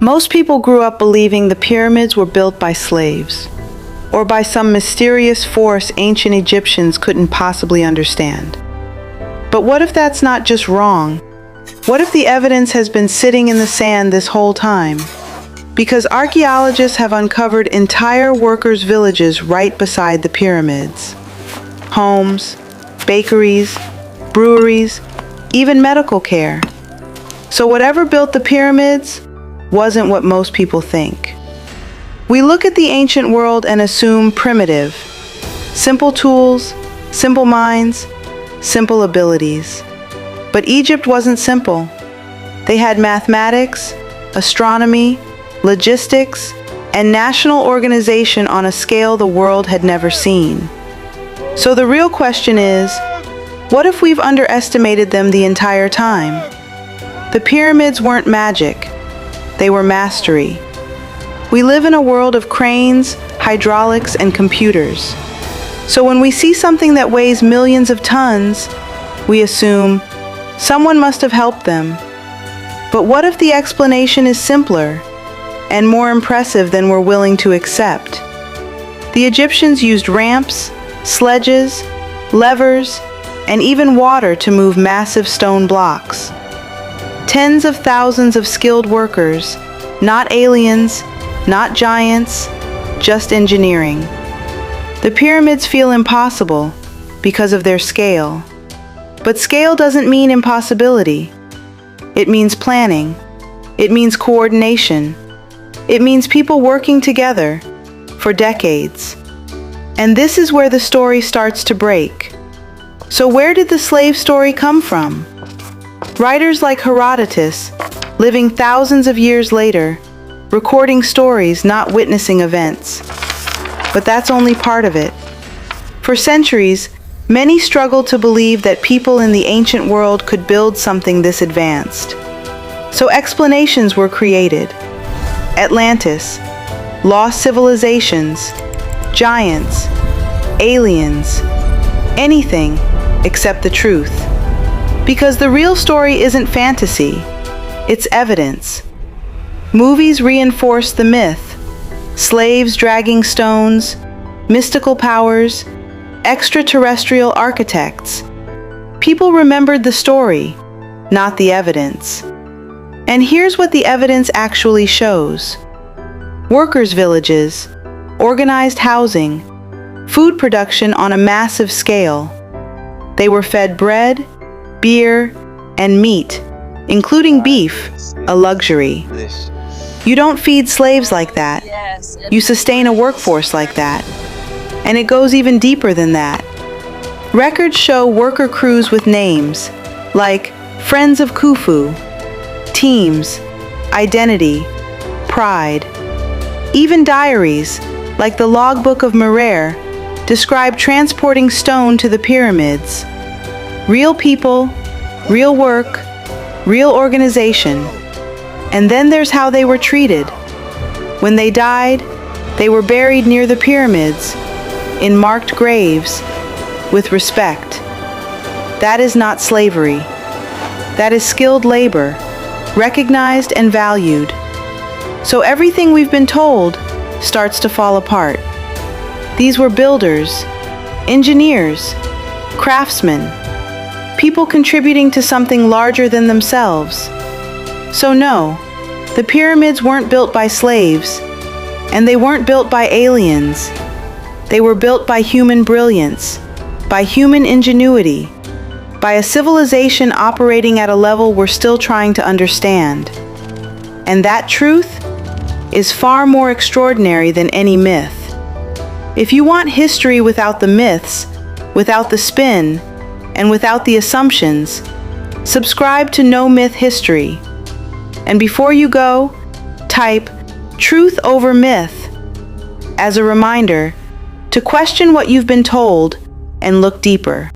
Most people grew up believing the pyramids were built by slaves, or by some mysterious force ancient Egyptians couldn't possibly understand. But what if that's not just wrong? What if the evidence has been sitting in the sand this whole time? Because archaeologists have uncovered entire workers' villages right beside the pyramids. Homes, bakeries, breweries, even medical care. So whatever built the pyramids wasn't what most people think. We look at the ancient world and assume primitive. Simple tools, simple minds, simple abilities. But Egypt wasn't simple. They had mathematics, astronomy, logistics, and national organization on a scale the world had never seen. So the real question is, what if we've underestimated them the entire time? The pyramids weren't magic. They were mastery. We live in a world of cranes, hydraulics, and computers. So when we see something that weighs millions of tons, we assume someone must have helped them. But what if the explanation is simpler and more impressive than we're willing to accept? The Egyptians used ramps, sledges, levers, and even water to move massive stone blocks. Tens of thousands of skilled workers, not aliens, not giants, just engineering. The pyramids feel impossible because of their scale. But scale doesn't mean impossibility. It means planning. It means coordination. It means people working together for decades. And this is where the story starts to break. So where did the slave story come from? Writers like Herodotus, living thousands of years later, recording stories, not witnessing events. But that's only part of it. For centuries, many struggled to believe that people in the ancient world could build something this advanced. So explanations were created. Atlantis, lost civilizations, giants, aliens, anything except the truth. Because the real story isn't fantasy, it's evidence. Movies reinforce the myth. Slaves dragging stones, mystical powers, extraterrestrial architects. People remembered the story, not the evidence. And here's what the evidence actually shows. Workers' villages, organized housing, food production on a massive scale. They were fed bread, beer, and meat, including beef, a luxury. You don't feed slaves like that. You sustain a workforce like that. And it goes even deeper than that. Records show worker crews with names, like Friends of Khufu, teams, identity, pride. Even diaries, like the logbook of Merer, describe transporting stone to the pyramids. Real people, real work, real organization. And then there's how they were treated. When they died, they were buried near the pyramids, in marked graves, with respect. That is not slavery. That is skilled labor, recognized and valued. So everything we've been told starts to fall apart. These were builders, engineers, craftsmen, people contributing to something larger than themselves. So no, the pyramids weren't built by slaves, and they weren't built by aliens. They were built by human brilliance, by human ingenuity, by a civilization operating at a level we're still trying to understand. And that truth is far more extraordinary than any myth. If you want history without the myths, without the spin, and without the assumptions, subscribe to No Myth History. And before you go, type truth over myth as a reminder to question what you've been told and look deeper.